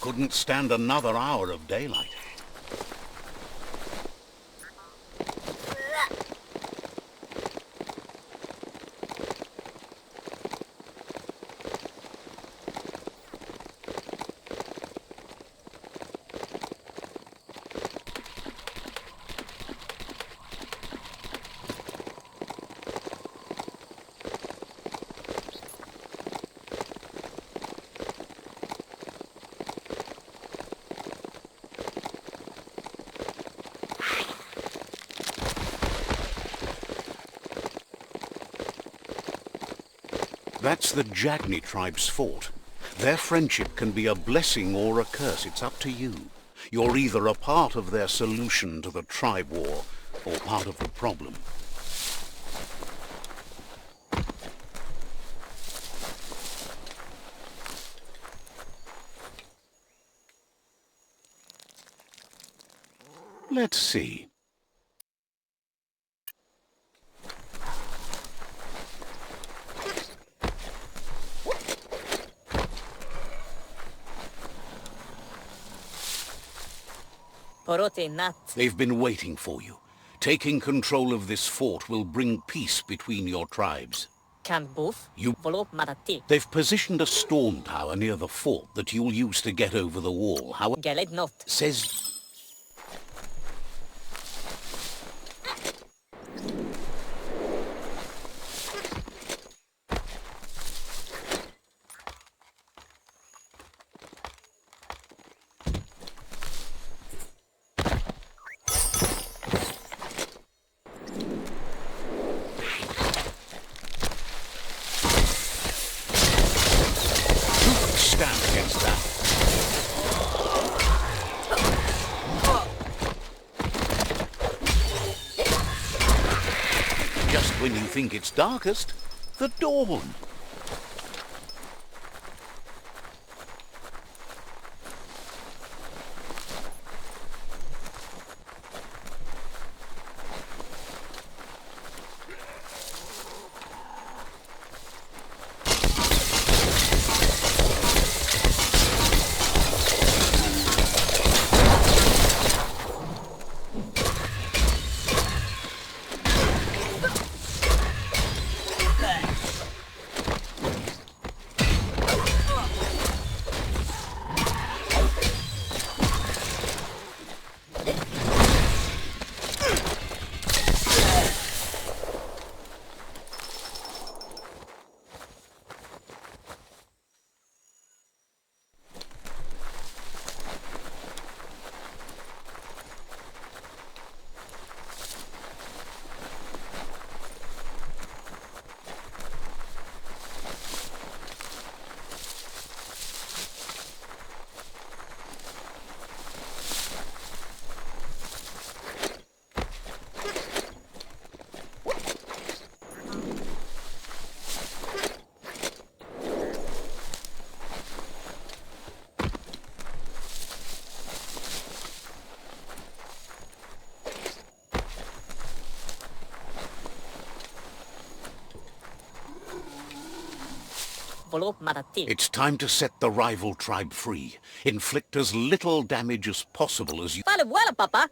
couldn't stand another hour of daylight. That's the JETSKI tribe's fort. Their friendship can be a blessing or a curse. It's up to you. You're either a part of their solution to the tribe war, or part of the problem. Let's see. They've been waiting for you. Taking control of this fort will bring peace between your tribes. They've positioned a storm tower near the fort that you'll use to get over the wall. Says... When you think it's darkest, the dawn. It's time to set the rival tribe free. Inflict as little damage as possible as you...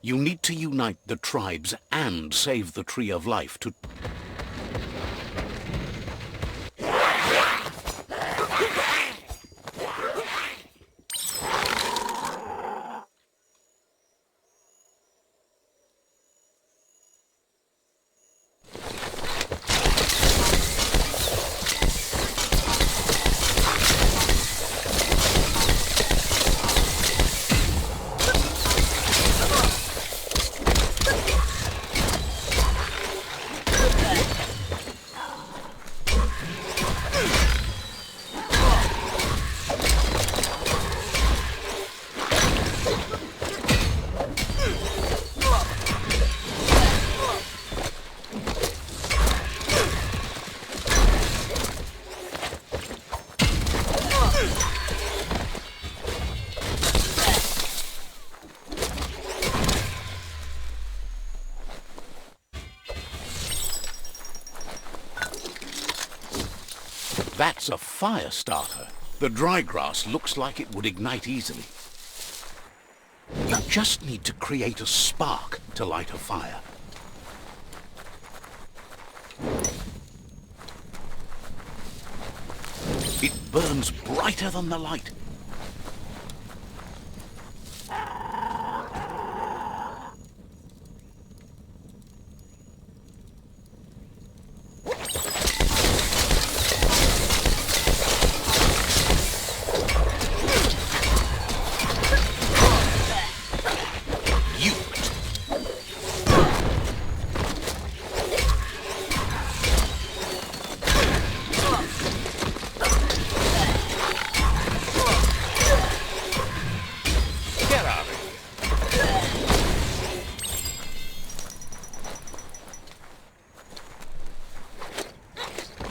You need to unite the tribes and save the Tree of Life to... That's a fire starter. The dry grass looks like it would ignite easily. just need to create a spark to light a fire. It burns brighter than the light.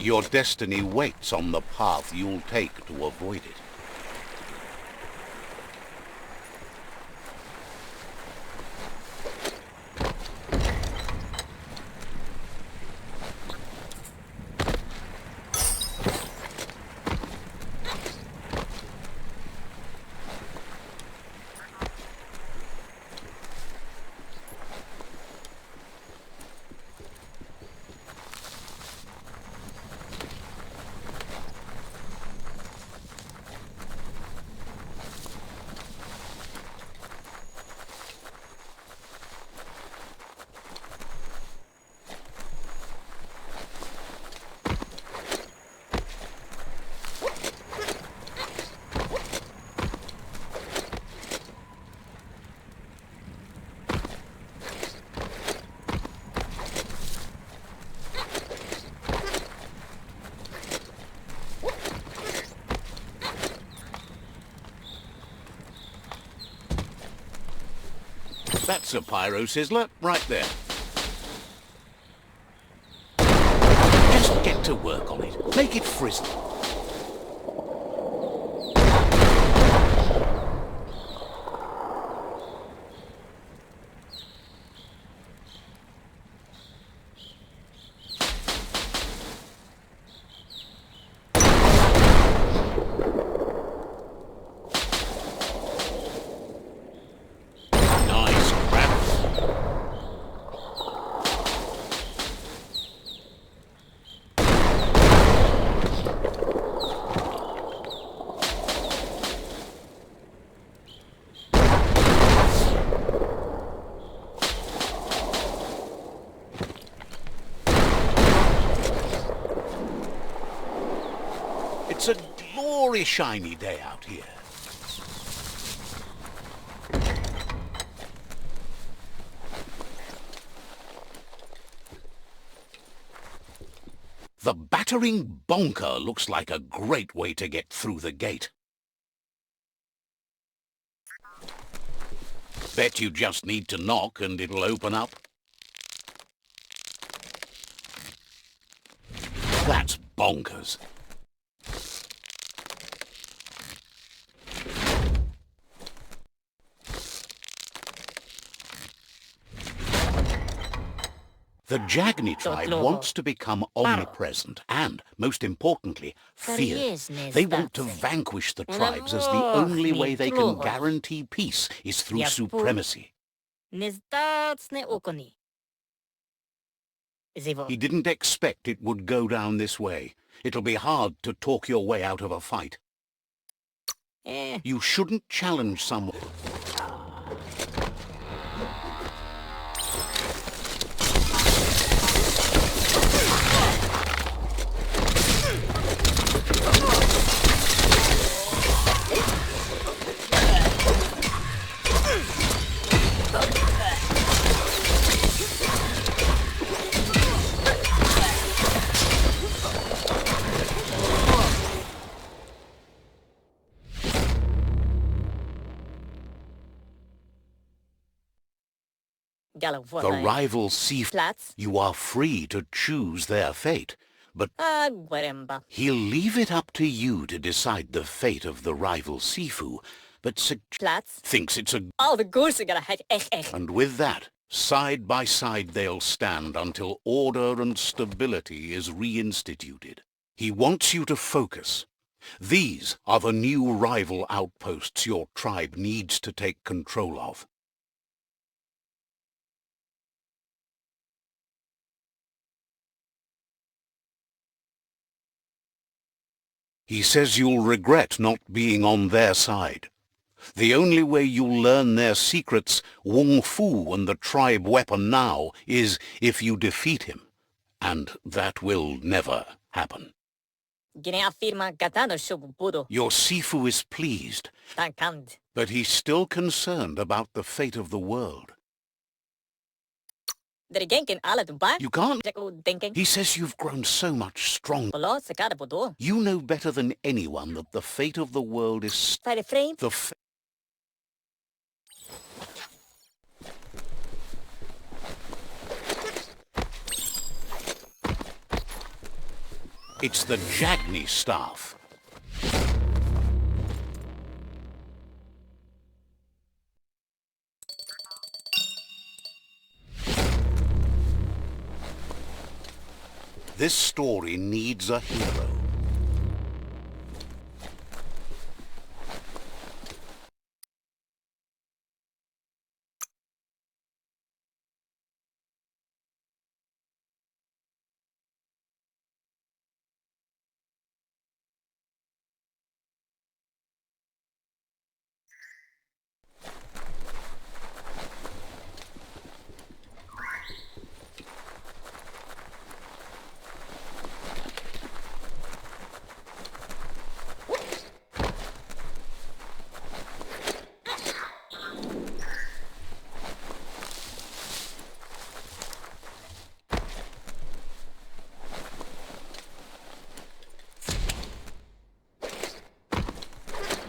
Your destiny waits on the path you'll take to avoid it. That's a pyro sizzler right there. Just get to work on it. Make it frizzle. It's a glorious shiny day out here. The battering bonker looks like a great way to get through the gate. Bet you just need to knock and it'll open up. That's bonkers. The Jagni tribe wants to become omnipresent and, most importantly, feared. They want to vanquish the tribes as the only way they can guarantee peace is through supremacy. He didn't expect it would go down this way. It'll be hard to talk your way out of a fight. You shouldn't challenge someone. The rival Seaflats, you are free to choose their fate, but he'll leave it up to you to decide the fate of the rival Sifu, but thinks it's a... And with that, side by side they'll stand until order and stability is reinstituted. He wants you to focus. These are the new rival outposts your tribe needs to take control of. He says you'll regret not being on their side. The only way you'll learn their secrets, Wong Fu and the tribe weapon now, is if you defeat him. And that will never happen. Your Sifu is pleased, but he's still concerned about the fate of the world. You can't. He says you've grown so much stronger. You know better than anyone that the fate of the world is It's the JETSKI staff. This story needs a hero.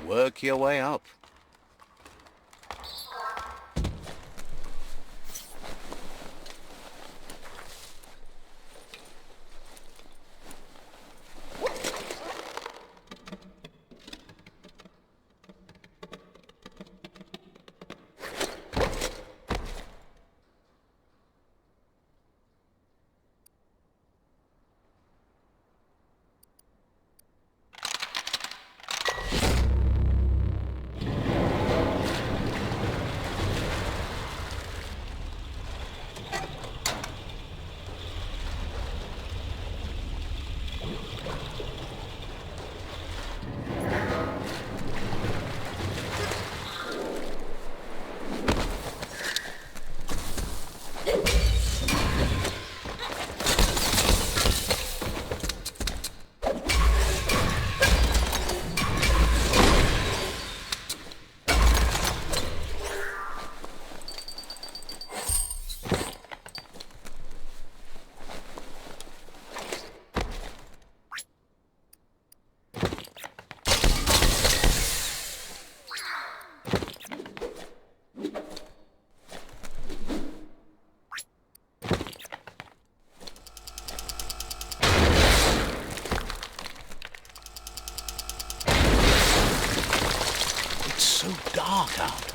Work your way up. So dark out.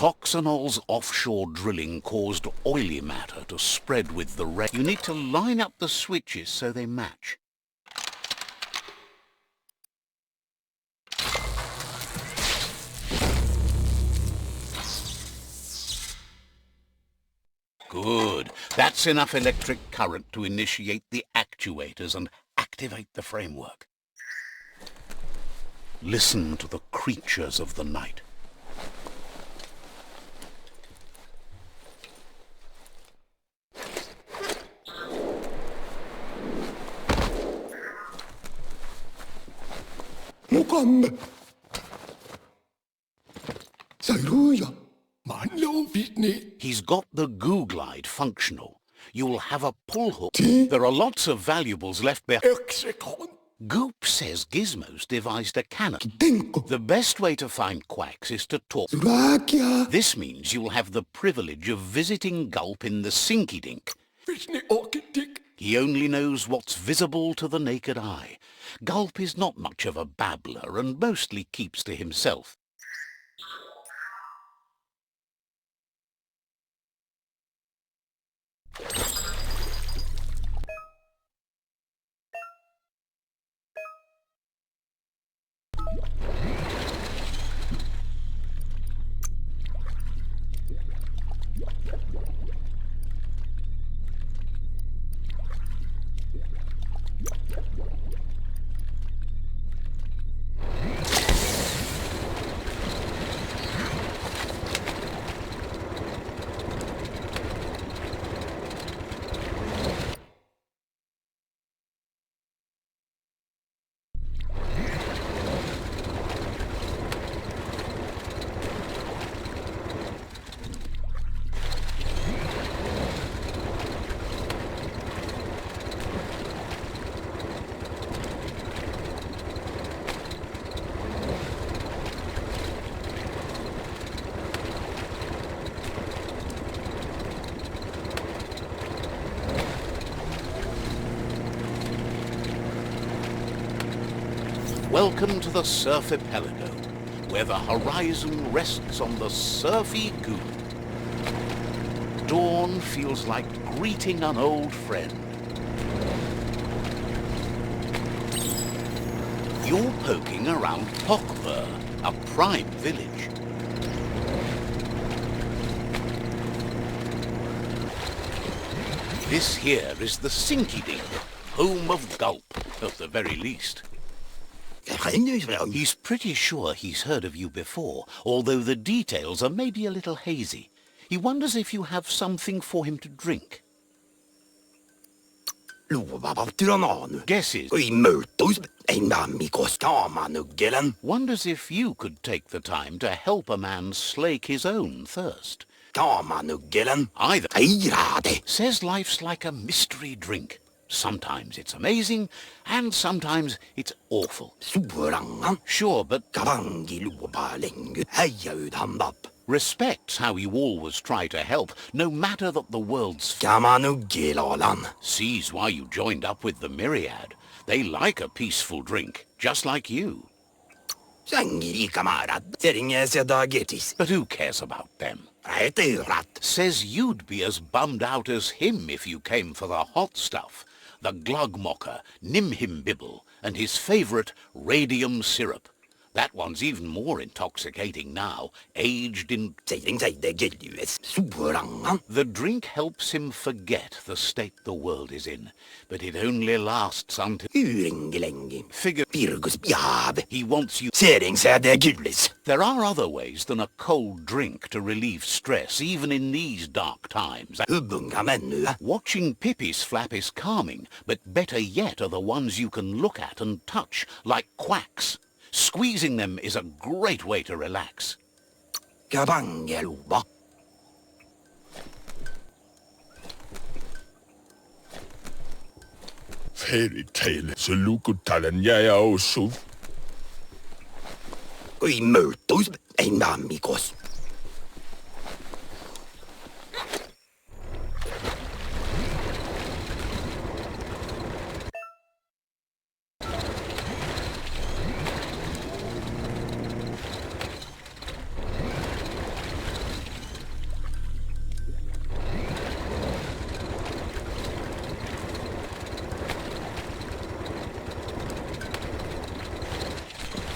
Toxanol's offshore drilling caused oily matter to spread with the rain. You need to line up the switches so they match. Good. That's enough electric current to initiate the actuators and activate the framework. Listen to the creatures of the night. He's got the goo glide functional. You'll have a pull hook. There are lots of valuables left behind. Goop says Gizmo's devised a cannon. The best way to find quacks is to talk. This means you'll have the privilege of visiting Gulp in the Sinky Dink. He only knows what's visible to the naked eye. Gulp is not much of a babbler and mostly keeps to himself. Welcome to the Surf Archipelago, where the horizon rests on the surfy goop. Dawn feels like greeting an old friend. You're poking around Pokver, a prime village. This here is the Sinky Dink, home of Gulp, at the very least. He's pretty sure he's heard of you before, although the details are maybe a little hazy. He wonders if you have something for him to drink. Guesses. Wonders if you could take the time to help a man slake his own thirst. Either. Says life's like a mystery drink. Sometimes it's amazing, and sometimes it's awful. Sure, but respects how you always try to help, no matter that the world's sees why you joined up with the Myriad. They like a peaceful drink, just like you. But who cares about them? Says you'd be as bummed out as him if you came for the hot stuff. The Glugmocker, Nimhimbibble, and his favourite radium syrup. That one's even more intoxicating now, aged in... The drink helps him forget the state the world is in, but it only lasts until... Figure... He wants you... There are other ways than a cold drink to relieve stress, even in these dark times. Watching Pippi's flap is calming, but better yet are the ones you can look at and touch, like quacks. Squeezing them is a great way to relax. Fairy tale salukutalan yaya osu. Oi mutos amigos.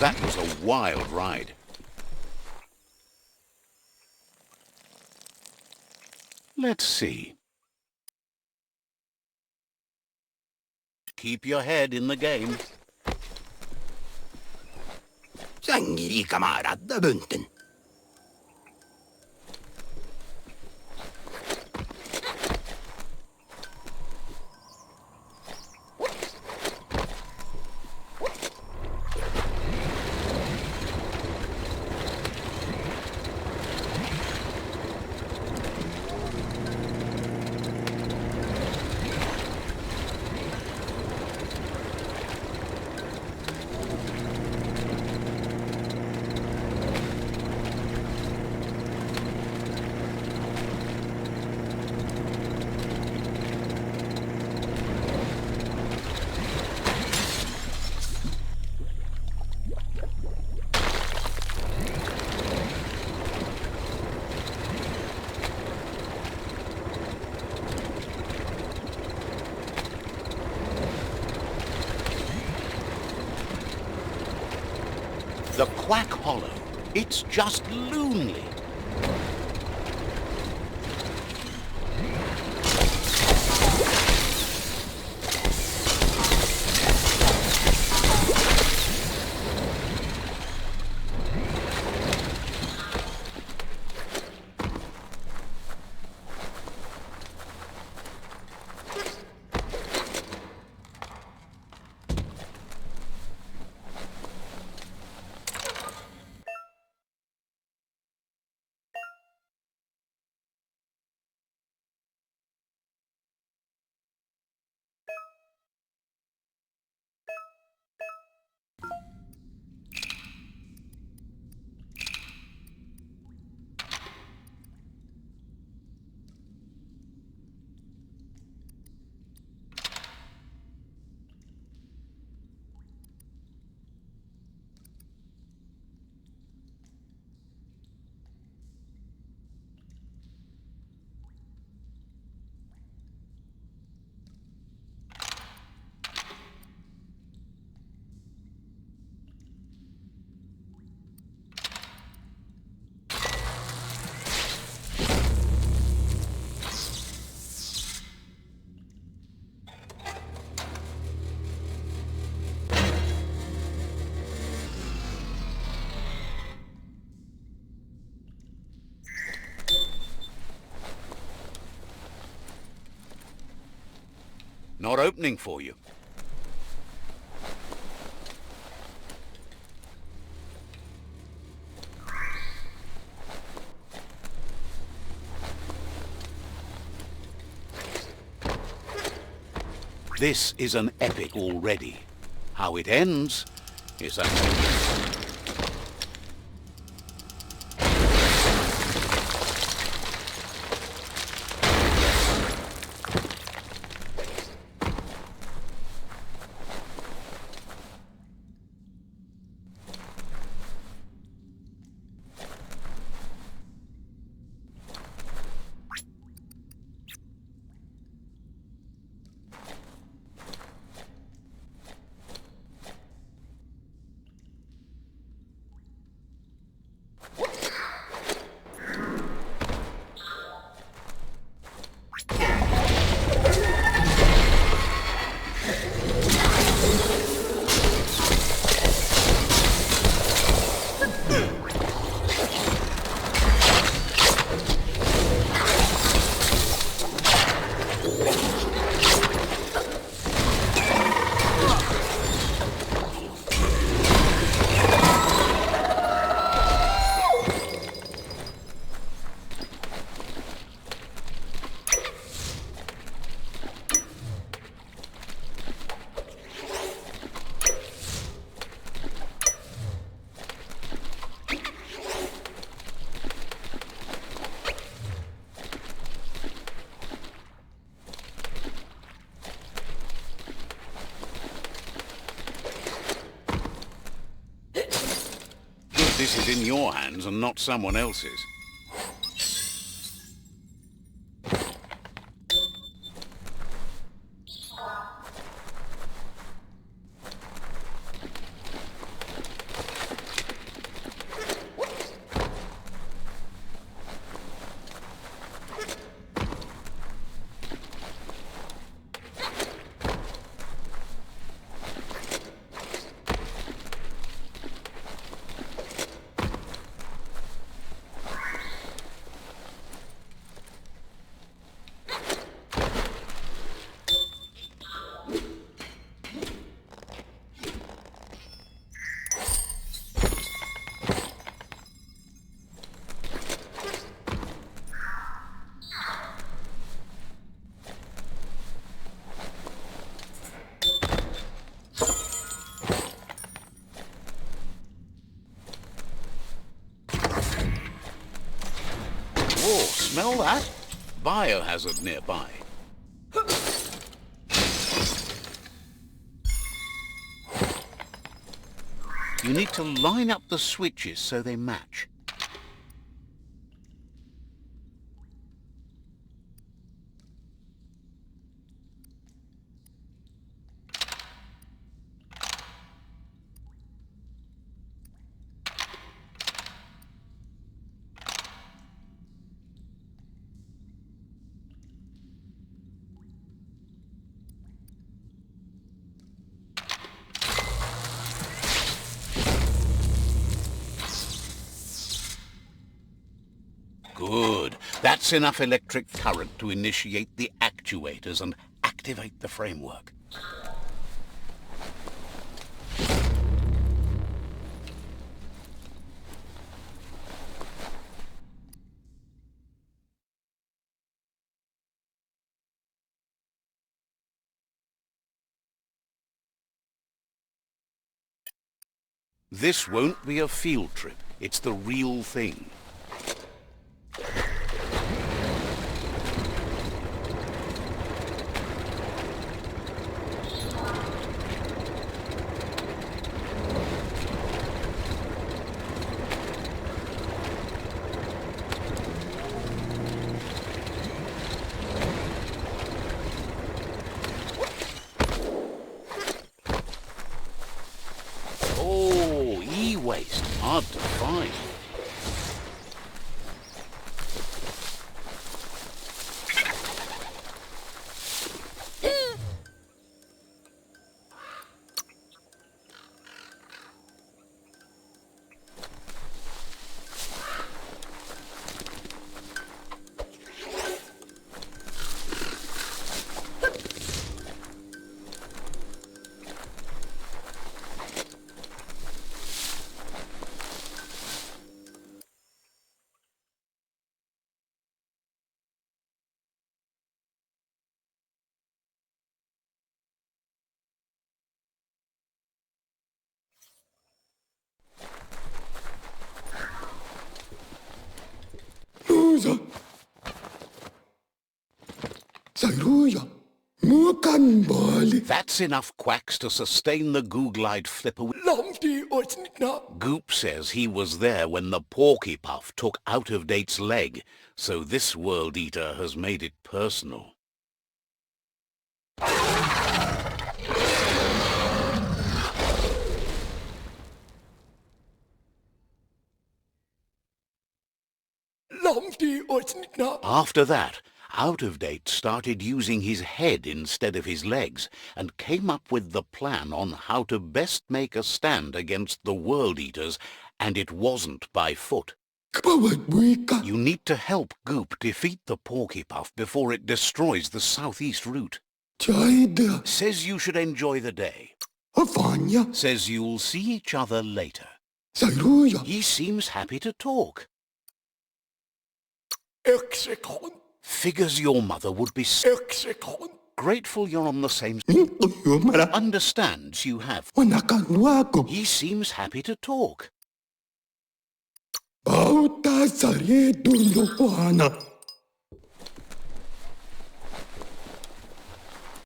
That was a wild ride. Let's see. Keep your head in the game. Sängi lika maradda bunten. The Quack Hollow. It's just lonely. Not opening for you. This is an epic already. How it ends is a... This is in your hands and not someone else's. Smell that? Biohazard nearby. You need to line up the switches so they match. Good. That's enough electric current to initiate the actuators and activate the framework. This won't be a field trip. It's the real thing. Oh, e-waste. Hard to find. That's enough quacks to sustain the Googlide flipper. Goop says he was there when the Porky-Puff took Out-of-Date's leg, so this World Eater has made it personal. After that, Out-of-Date started using his head instead of his legs and came up with the plan on how to best make a stand against the World Eaters, and it wasn't by foot. You need to help Goop defeat the Porky-Puff before it destroys the southeast route. Says you should enjoy the day. Says you'll see each other later. He seems happy to talk. Figures your mother would be grateful you're on the same... Understands you have. He seems happy to talk.